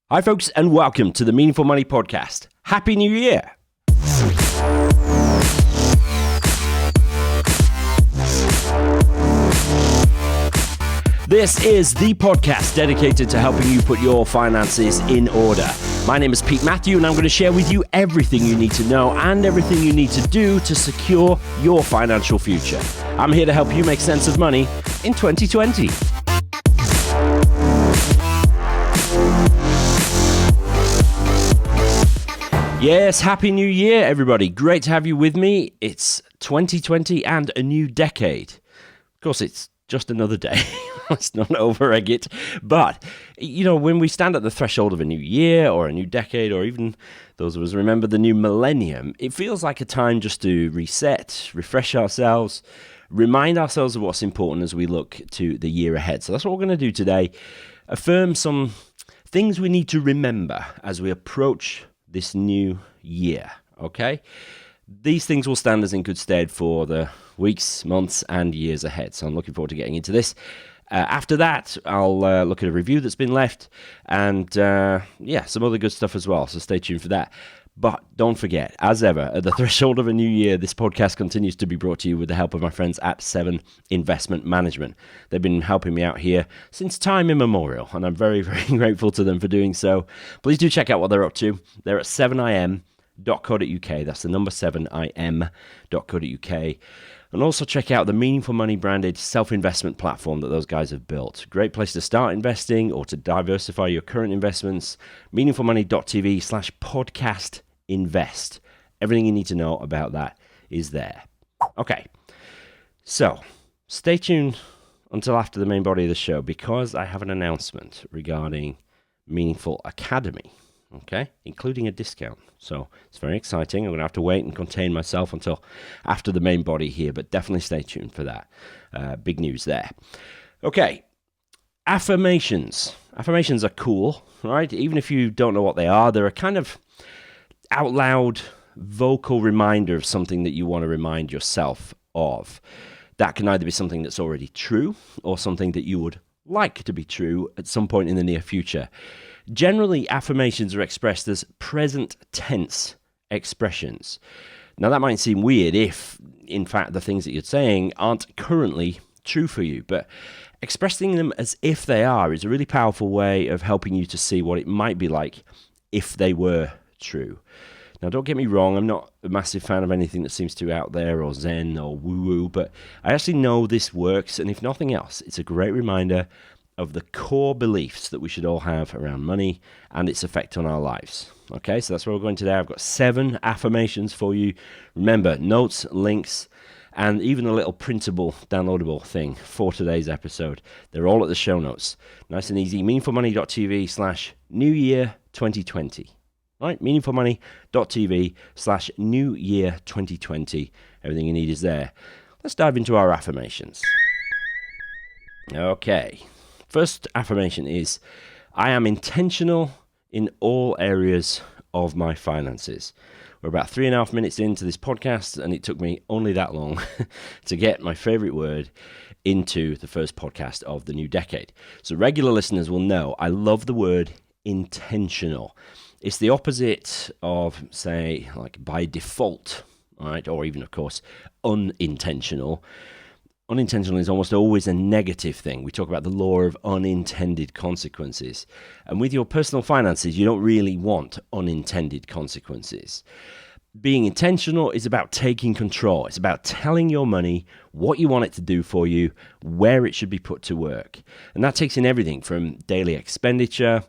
Hi, folks, and welcome to the Meaningful Money Podcast. Happy New Year! This is the podcast dedicated to helping you put your finances in order. My name is Pete Matthew, and I'm going to share with you everything you need to know and everything you need to do to secure your financial future. I'm here to help you make sense of money in 2020. Yes, Happy New Year, everybody. Great to have you with me. It's 2020 and a new decade. Of course, it's just another day. Let's not over-egg it. But, you know, when we stand at the threshold of a new year or a new decade, or even those of us remember the new millennium, it feels like a time just to reset, refresh ourselves, remind ourselves of what's important as we look to the year ahead. So that's what we're going to do today. Affirm some things we need to remember as we approach this new year, okay? These things will stand us in good stead for the weeks, months, and years ahead. So I'm looking forward to getting into this. After that, I'll look at a review that's been left and, some other good stuff as well. So stay tuned for that. But don't forget, as ever, at the threshold of a new year, this podcast continues to be brought to you with the help of my friends at 7 Investment Management. They've been helping me out here since time immemorial, and I'm very, very grateful to them for doing so. Please do check out what they're up to. They're at 7im.co.uk. That's the number 7im.co.uk. And also check out the Meaningful Money branded self-investment platform that those guys have built. Great place to start investing or to diversify your current investments. meaningfulmoney.tv/podcast invest. Everything you need to know about that is there. Okay, so stay tuned until after the main body of the show because I have an announcement regarding Meaningful Academy, okay, including a discount. So it's very exciting. I'm going to have to wait and contain myself until after the main body here, but definitely stay tuned for that. Big news there. Okay, affirmations. Affirmations are cool, right? Even if you don't know what they are, they're a kind of out loud vocal reminder of something that you want to remind yourself of. That can either be something that's already true or something that you would like to be true at some point in the near future. Generally, affirmations are expressed as present tense expressions. Now, that might seem weird if, in fact, the things that you're saying aren't currently true for you, but expressing them as if they are is a really powerful way of helping you to see what it might be like if they were true. Now, don't get me wrong, I'm not a massive fan of anything that seems too out there or zen or woo-woo, but I actually know this works, and if nothing else, it's a great reminder of the core beliefs that we should all have around money and its effect on our lives. Okay, so that's where we're going today. I've got 7 affirmations for you. Remember, notes, links, and even a little printable, downloadable thing for today's episode. They're all at the show notes. Nice and easy. meaningfulmoney.tv/New Year 2020. All right, meaningfulmoney.tv/New Year 2020. Everything you need is there. Let's dive into our affirmations. Okay. First affirmation is, I am intentional in all areas of my finances. We're about 3.5 minutes into this podcast, and it took me only that long to get my favorite word into the first podcast of the new decade. So regular listeners will know I love the word intentional. It's the opposite of, say, like by default, all right, or even, of course, unintentional. Unintentional is almost always a negative thing. We talk about the law of unintended consequences. And with your personal finances, you don't really want unintended consequences. Being intentional is about taking control. It's about telling your money what you want it to do for you, where it should be put to work. And that takes in everything from daily expenditure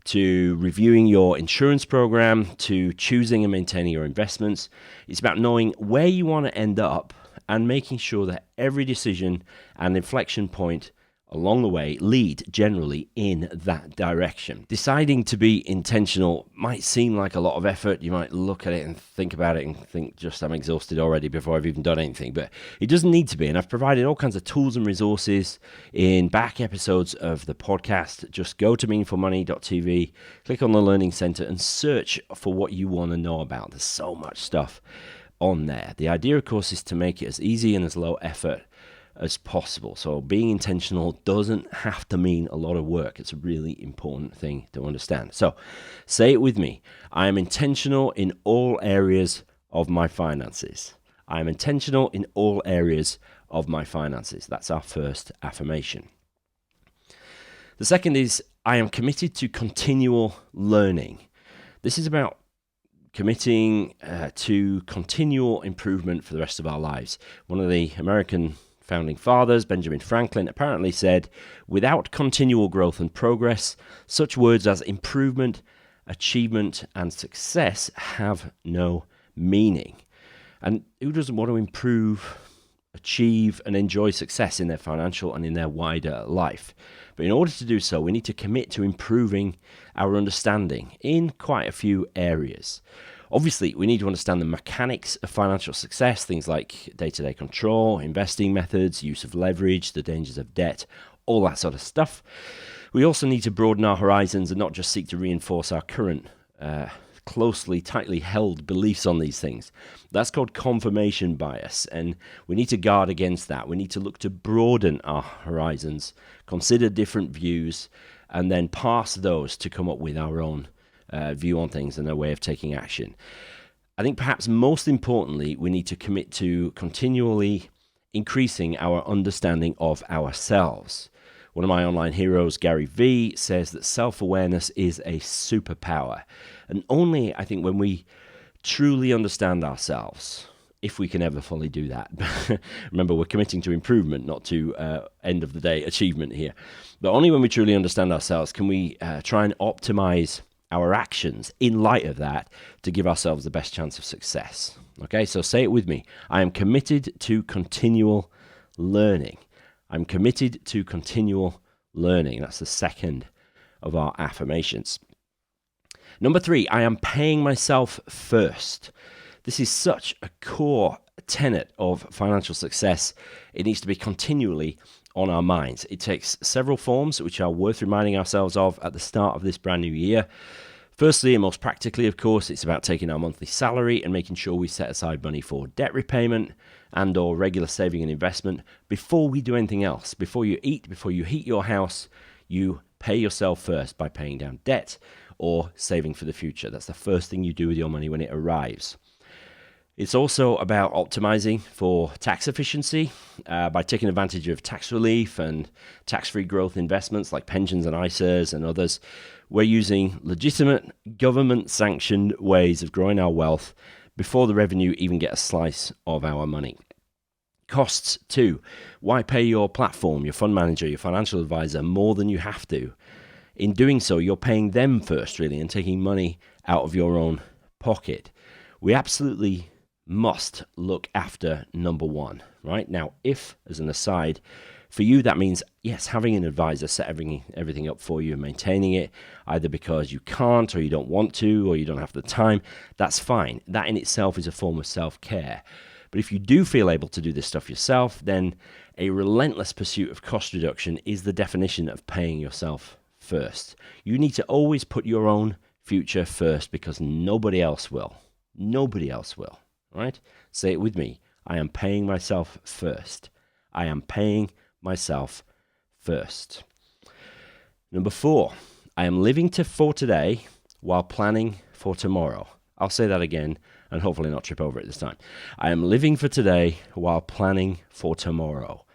to reviewing your insurance program, to choosing and maintaining your investments. It's about knowing where you want to end up and making sure that every decision and inflection point along the way lead generally in that direction. Deciding to be intentional might seem like a lot of effort. You might look at it and think about it and think, just I'm exhausted already before I've even done anything. But it doesn't need to be. And I've provided all kinds of tools and resources in back episodes of the podcast. Just go to meaningfulmoney.tv, click on the Learning Center and search for what you want to know about. There's so much stuff on there. The idea, of course, is to make it as easy and as low effort as possible. So being intentional doesn't have to mean a lot of work. It's a really important thing to understand. So say it with me. I am intentional in all areas of my finances. I am intentional in all areas of my finances. That's our first affirmation. The second is, I am committed to continual learning. This is about committing to continual improvement for the rest of our lives. One of the American founding fathers, Benjamin Franklin, apparently said, without continual growth and progress, such words as improvement, achievement, and success have no meaning. And who doesn't want to improve, achieve, and enjoy success in their financial and in their wider life? But in order to do so, we need to commit to improving our understanding in quite a few areas. Obviously, we need to understand the mechanics of financial success, things like day-to-day control, investing methods, use of leverage, the dangers of debt, all that sort of stuff. We also need to broaden our horizons and not just seek to reinforce our current closely, tightly held beliefs on these things. That's called confirmation bias, and we need to guard against that. We need to look to broaden our horizons, consider different views, and then pass those to come up with our own view on things and a way of taking action. I think perhaps most importantly, we need to commit to continually increasing our understanding of ourselves. One of my online heroes, Gary Vee, says that self-awareness is a superpower. And only, I think, when we truly understand ourselves, if we can ever fully do that. Remember, we're committing to improvement, not to end of the day achievement here. But only when we truly understand ourselves can we try and optimize our actions in light of that to give ourselves the best chance of success. Okay, so say it with me. I am committed to continual learning. I'm committed to continual learning. That's the second of our affirmations. Number 3, I am paying myself first. This is such a core tenet of financial success. It needs to be continually on our minds. It takes several forms, which are worth reminding ourselves of at the start of this brand new year. Firstly, and most practically, of course, it's about taking our monthly salary and making sure we set aside money for debt repayment and or regular saving and investment before we do anything else. Before you eat, before you heat your house, you pay yourself first by paying down debt or saving for the future. That's the first thing you do with your money when it arrives. It's also about optimizing for tax efficiency by taking advantage of tax relief and tax-free growth investments like pensions and ISAs and others. We're using legitimate government-sanctioned ways of growing our wealth before the revenue even get a slice of our money. Costs too. Why pay your platform, your fund manager, your financial advisor more than you have to? In doing so, you're paying them first, really, and taking money out of your own pocket. We absolutely must look after number one, right? Now, if, as an aside, for you that means, yes, having an advisor set everything up for you and maintaining it, either because you can't or you don't want to or you don't have the time, that's fine. That in itself is a form of self-care. But if you do feel able to do this stuff yourself, then a relentless pursuit of cost reduction is the definition of paying yourself first. You need to always put your own future first because nobody else will. Nobody else will. Right? Say it with me. I am paying myself first. I am paying myself first. Number 4, I am living for today while planning for tomorrow. I'll say that again and hopefully not trip over it this time. I am living for today while planning for tomorrow.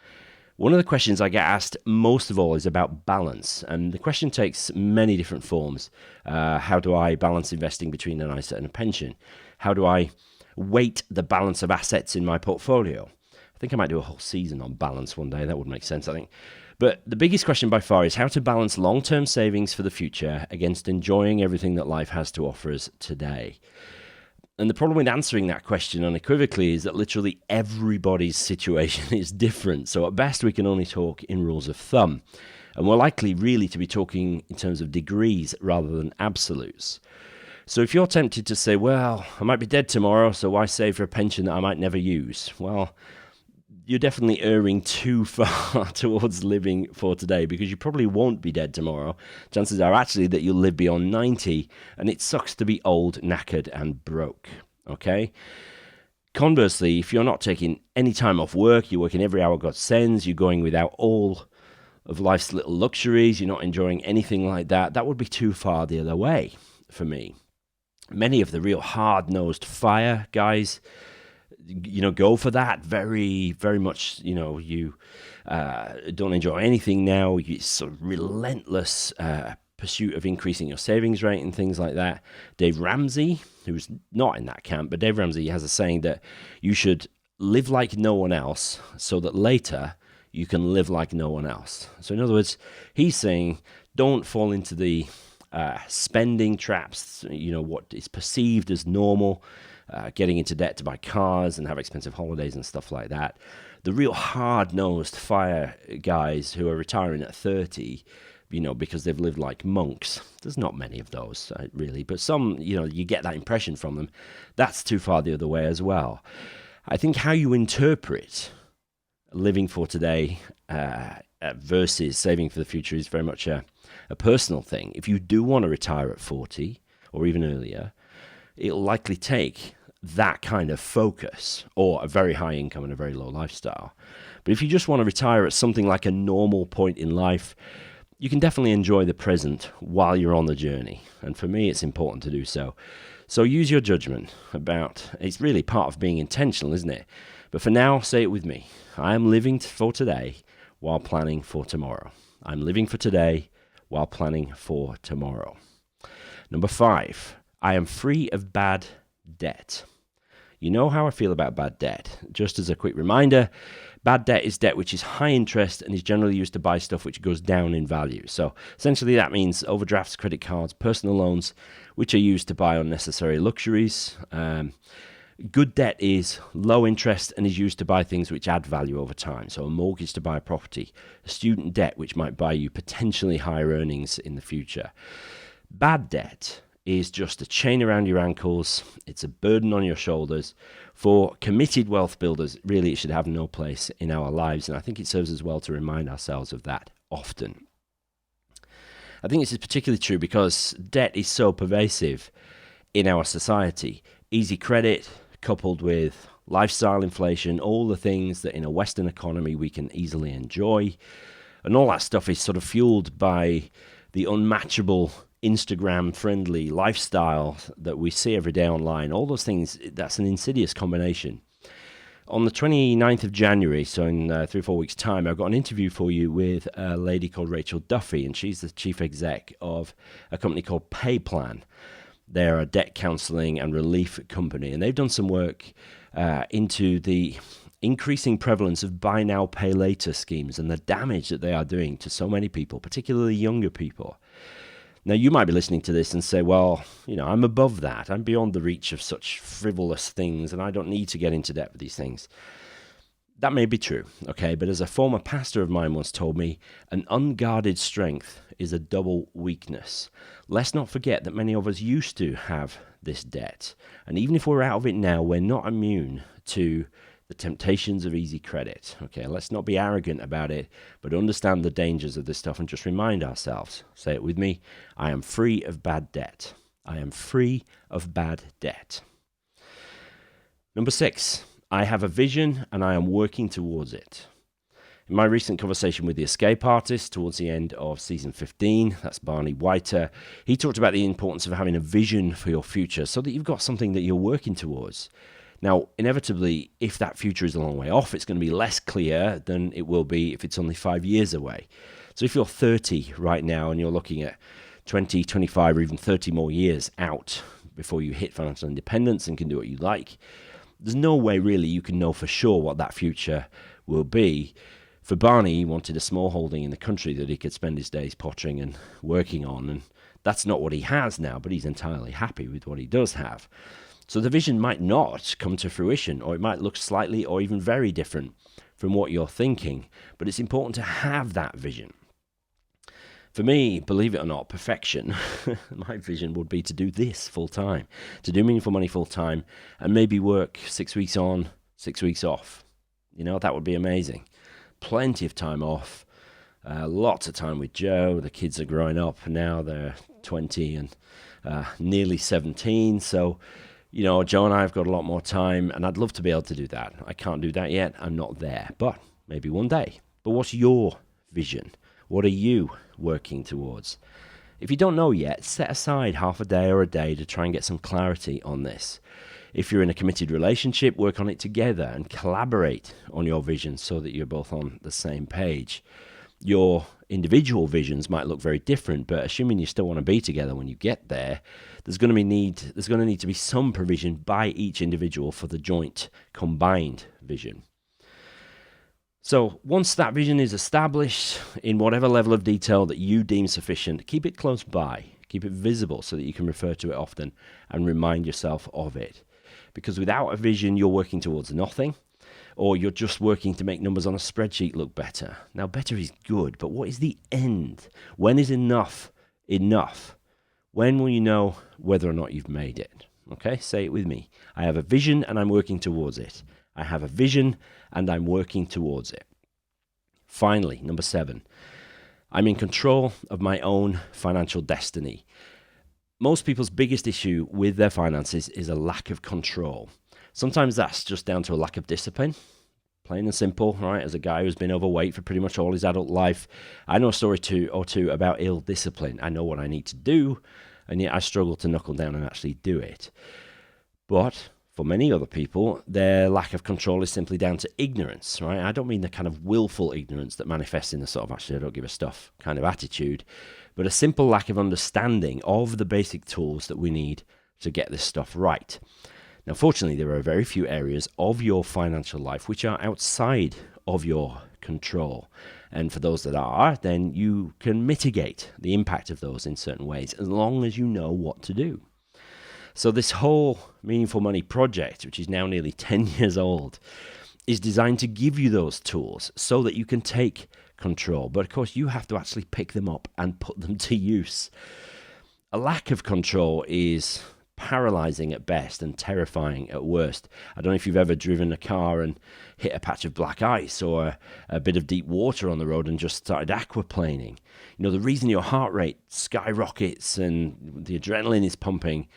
One of the questions I get asked most of all is about balance, and the question takes many different forms. How do I balance investing between an ISA and a pension? How do I weight the balance of assets in my portfolio? I think I might do a whole season on balance one day. That would make sense, I think. But the biggest question by far is how to balance long-term savings for the future against enjoying everything that life has to offer us today. And the problem with answering that question unequivocally is that literally everybody's situation is different. So at best, we can only talk in rules of thumb. And we're likely really to be talking in terms of degrees rather than absolutes. So if you're tempted to say, well, I might be dead tomorrow, so why save for a pension that I might never use? Well, you're definitely erring too far towards living for today because you probably won't be dead tomorrow. Chances are actually that you'll live beyond 90, and it sucks to be old, knackered, and broke. Okay? Conversely, if you're not taking any time off work, you're working every hour God sends, you're going without all of life's little luxuries, you're not enjoying anything like that, that would be too far the other way for me. Many of the real hard-nosed fire guys, go for that very, very much. You don't enjoy anything now. It's sort of relentless pursuit of increasing your savings rate and things like that. Dave Ramsey, who's not in that camp, but Dave Ramsey has a saying that you should live like no one else so that later you can live like no one else. So in other words, he's saying don't fall into the spending traps, what is perceived as normal, getting into debt to buy cars and have expensive holidays and stuff like that. The real hard-nosed fire guys who are retiring at 30, because they've lived like monks. There's not many of those, really, but some, you get that impression from them. That's too far the other way as well. I think how you interpret living for today versus saving for the future is very much a personal thing. If you do want to retire at 40 or even earlier, it'll likely take that kind of focus or a very high income and a very low lifestyle. But if you just want to retire at something like a normal point in life, you can definitely enjoy the present while you're on the journey. And for me, it's important to do so. So use your judgment it's really part of being intentional, isn't it? But for now, say it with me. I am living for today while planning for tomorrow. I'm living for today while planning for tomorrow. Number 5, I am free of bad debt. You know how I feel about bad debt. Just as a quick reminder, bad debt is debt which is high interest and is generally used to buy stuff which goes down in value. So essentially that means overdrafts, credit cards, personal loans, which are used to buy unnecessary luxuries. Good debt is low interest and is used to buy things which add value over time. So a mortgage to buy a property, a student debt which might buy you potentially higher earnings in the future. Bad debt is just a chain around your ankles. It's a burden on your shoulders. For committed wealth builders, really it should have no place in our lives. And I think it serves as well to remind ourselves of that often. I think this is particularly true because debt is so pervasive in our society. Easy credit, coupled with lifestyle inflation, all the things that in a Western economy we can easily enjoy. And all that stuff is sort of fueled by the unmatchable Instagram-friendly lifestyle that we see every day online. All those things, that's an insidious combination. On the 29th of January, so in 3 or 4 weeks' time, I've got an interview for you with a lady called Rachel Duffy, and she's the chief exec of a company called PayPlan. They're a debt counseling and relief company, and they've done some work into the increasing prevalence of buy now, pay later schemes and the damage that they are doing to so many people, particularly younger people. Now, you might be listening to this and say, well, I'm above that. I'm beyond the reach of such frivolous things, and I don't need to get into debt with these things. That may be true, okay? But as a former pastor of mine once told me, an unguarded strength is a double weakness. Let's not forget that many of us used to have this debt. And even if we're out of it now, we're not immune to the temptations of easy credit. Okay, let's not be arrogant about it, but understand the dangers of this stuff and just remind ourselves. Say it with me. I am free of bad debt. I am free of bad debt. Number 6, I have a vision and I am working towards it. In my recent conversation with the Escape Artist towards the end of season 15, that's Barney Whiter, he talked about the importance of having a vision for your future so that you've got something that you're working towards. Now, inevitably, if that future is a long way off, it's going to be less clear than it will be if it's only 5 years away. So if you're 30 right now and you're looking at 20, 25, or even 30 more years out before you hit financial independence and can do what you like, there's no way really you can know for sure what that future will be. For Barney, he wanted a small holding in the country that he could spend his days pottering and working on, and that's not what he has now, but he's entirely happy with what he does have. So the vision might not come to fruition, or it might look slightly or even very different from what you're thinking, but it's important to have that vision. For me, believe it or not, perfection, my vision would be to do this full time, to do meaningful money full time, and maybe work 6 weeks on, 6 weeks off. That would be amazing. Plenty of time off, lots of time with Joe. The kids are growing up now, they're 20 and nearly 17, so Joe and I have got a lot more time, and I'd love to be able to do that. I can't do that yet. I'm not there, but maybe one day. But what's your vision? What are you working towards? If you don't know yet, set aside half a day or a day to try and get some clarity on this. If you're in a committed relationship, work on it together and collaborate on your vision so that you're both on the same page. Your individual visions might look very different, but assuming you still want to be together when you get there, there's going to need to be some provision by each individual for the joint combined vision. So once that vision is established in whatever level of detail that you deem sufficient, keep it close by, keep it visible so that you can refer to it often and remind yourself of it. Because without a vision, you're working towards nothing, or you're just working to make numbers on a spreadsheet look better. Now, better is good, but what is the end? When is enough enough? When will you know whether or not you've made it? Okay, say it with me. I have a vision and I'm working towards it. I have a vision and I'm working towards it. Finally, number 7, I'm in control of my own financial destiny. Most people's biggest issue with their finances is a lack of control. Sometimes that's just down to a lack of discipline, plain and simple, right? As a guy who's been overweight for pretty much all his adult life, I know a story or two about ill discipline. I know what I need to do, and yet I struggle to knuckle down and actually do it. But for many other people, their lack of control is simply down to ignorance, right? I don't mean the kind of willful ignorance that manifests in the sort of actually I don't give a stuff kind of attitude, but a simple lack of understanding of the basic tools that we need to get this stuff right. Now, fortunately, there are very few areas of your financial life which are outside of your control. And for those that are, then you can mitigate the impact of those in certain ways as long as you know what to do. So this whole Meaningful Money project, which is now nearly 10 years old, is designed to give you those tools so that you can take control. But of course, you have to actually pick them up and put them to use. A lack of control is paralyzing at best and terrifying at worst. I don't know if you've ever driven a car and hit a patch of black ice or a bit of deep water on the road and just started aquaplaning. The reason your heart rate skyrockets and the adrenaline is pumping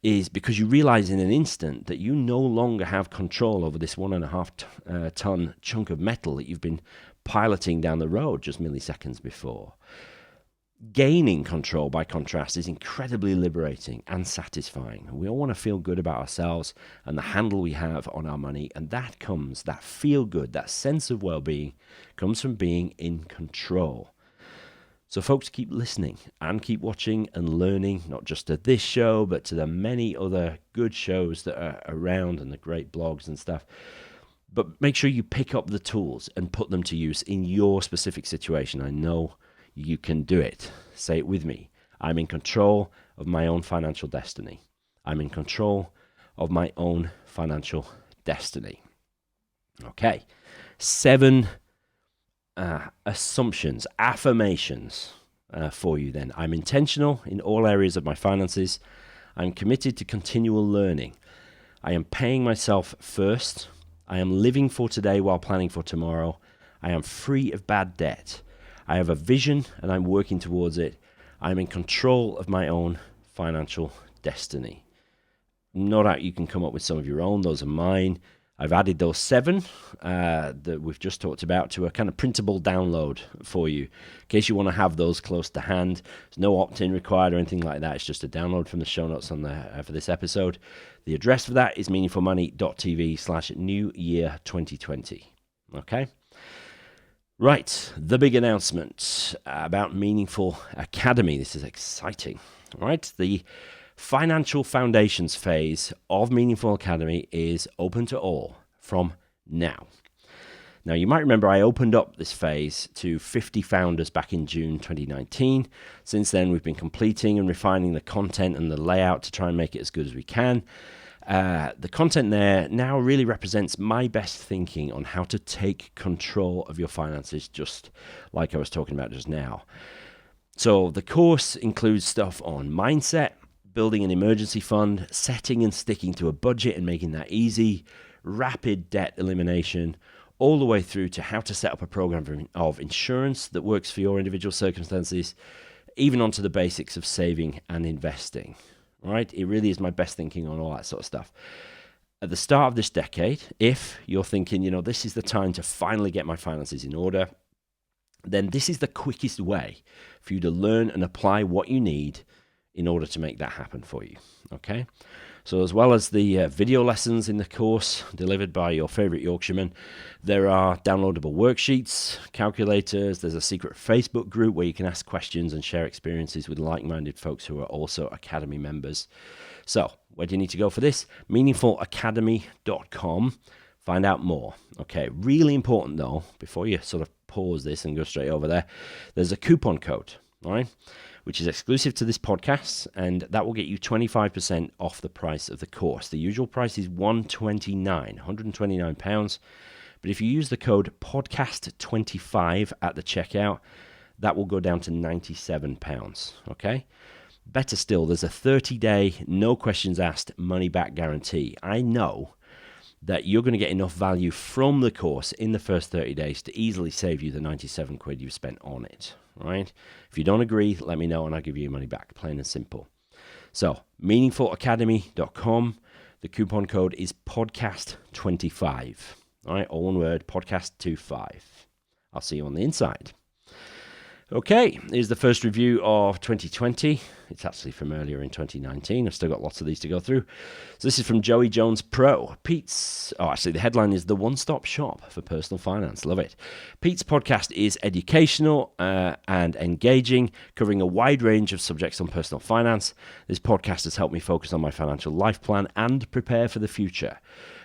is because you realize in an instant that you no longer have control over this 1.5 ton chunk of metal that you've been piloting down the road just milliseconds before. Gaining control, by contrast, is incredibly liberating and satisfying. We all want to feel good about ourselves and the handle we have on our money, and that feel good, that sense of well-being comes from being in control. So folks, keep listening and keep watching and learning, not just to this show, but to the many other good shows that are around and the great blogs and stuff. But make sure you pick up the tools and put them to use in your specific situation. I know you can do it. Say it with me. I'm in control of my own financial destiny. I'm in control of my own financial destiny. Okay. 7 assumptions, affirmations for you then. I'm intentional in all areas of my finances. I'm committed to continual learning. I am paying myself first. I am living for today while planning for tomorrow. I am free of bad debt. I have a vision and I'm working towards it. I'm in control of my own financial destiny. No doubt you can come up with some of your own. Those are mine. I've added those 7 that we've just talked about to a kind of printable download for you, in case you want to have those close to hand. There's no opt-in required or anything like that. It's just a download from the show notes on for this episode. The address for that is meaningfulmoney.tv/New Year 2020. Okay? Right, the big announcement about Meaningful Academy. This is exciting. All right, the Financial Foundations phase of Meaningful Academy is open to all from now. Now, you might remember I opened up this phase to 50 founders back in June 2019. Since then, we've been completing and refining the content and the layout to try and make it as good as we can. The content there now really represents my best thinking on how to take control of your finances, just like I was talking about just now. So the course includes stuff on mindset, building an emergency fund, setting and sticking to a budget and making that easy, rapid debt elimination, all the way through to how to set up a program of insurance that works for your individual circumstances, even onto the basics of saving and investing. right? It really is my best thinking on all that sort of stuff. At the start of this decade, if you're thinking, this is the time to finally get my finances in order, then this is the quickest way for you to learn and apply what you need in order to make that happen for you, okay? So as well as the video lessons in the course delivered by your favorite Yorkshireman, there are downloadable worksheets, calculators, there's a secret Facebook group where you can ask questions and share experiences with like-minded folks who are also Academy members. So where do you need to go for this? meaningfulacademy.com. Find out more. Okay, really important though, before you sort of pause this and go straight over there, there's a coupon code, all right, which is exclusive to this podcast, and that will get you 25% off the price of the course. The usual price is £129, but if you use the code podcast25 at the checkout, that will go down to £97, okay? Better still, there's a 30-day, no questions asked, money-back guarantee. I know that you're going to get enough value from the course in the first 30 days to easily save you the 97 quid you've spent on it, right? If you don't agree, let me know and I'll give you your money back, plain and simple. So, meaningfulacademy.com, the coupon code is podcast25, all right, all one word, podcast25. I'll see you on the inside. Okay, here's the first review of 2020. It's actually from earlier in 2019. I've still got lots of these to go through. So this is from Joey Jones Pro. The headline is The One-Stop Shop for Personal Finance. Love it. Pete's podcast is educational and engaging, covering a wide range of subjects on personal finance. This podcast has helped me focus on my financial life plan and prepare for the future.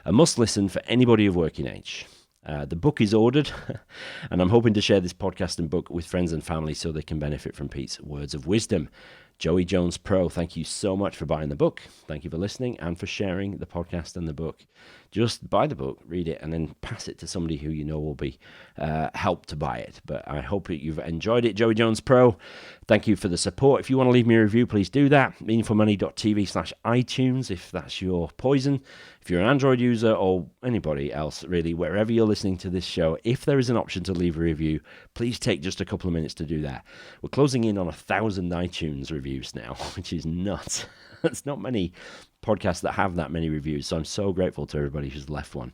A must listen for anybody of working age. The book is ordered, and I'm hoping to share this podcast and book with friends and family so they can benefit from Pete's words of wisdom. Joey Jones Pro, thank you so much for buying the book. Thank you for listening and for sharing the podcast and the book. Just buy the book, read it, and then pass it to somebody who you know will be helped to buy it. But I hope that you've enjoyed it. Joey Jones Pro, thank you for the support. If you want to leave me a review, please do that. meaningfulmoney.tv/iTunes if that's your poison. If you're an Android user or anybody else, really, wherever you're listening to this show, if there is an option to leave a review, please take just a couple of minutes to do that. We're closing in on 1,000 iTunes reviews now, which is nuts. There's not many podcasts that have that many reviews, so I'm so grateful to everybody who's left one.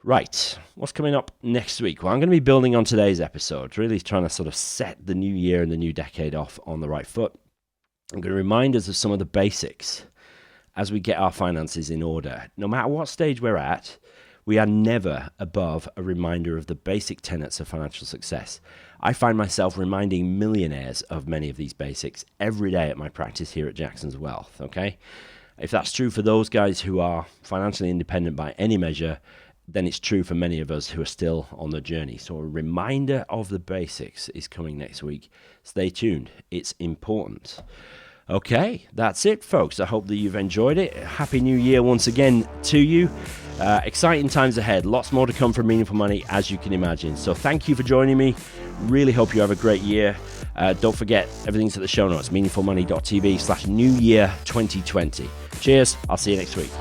Right, what's coming up next week? Well, I'm going to be building on today's episode, really trying to sort of set the new year and the new decade off on the right foot. I'm going to remind us of some of the basics as we get our finances in order. No matter what stage we're at, we are never above a reminder of the basic tenets of financial success. I find myself reminding millionaires of many of these basics every day at my practice here at Jackson's Wealth, okay? If that's true for those guys who are financially independent by any measure, then it's true for many of us who are still on the journey. So a reminder of the basics is coming next week. Stay tuned. It's important. Okay, that's it, folks. I hope that you've enjoyed it. Happy New Year once again to you. Exciting times ahead. Lots more to come from Meaningful Money, as you can imagine. So thank you for joining me. Really hope you have a great year. Don't forget, everything's at the show notes, meaningfulmoney.tv/New Year 2020. Cheers. I'll see you next week.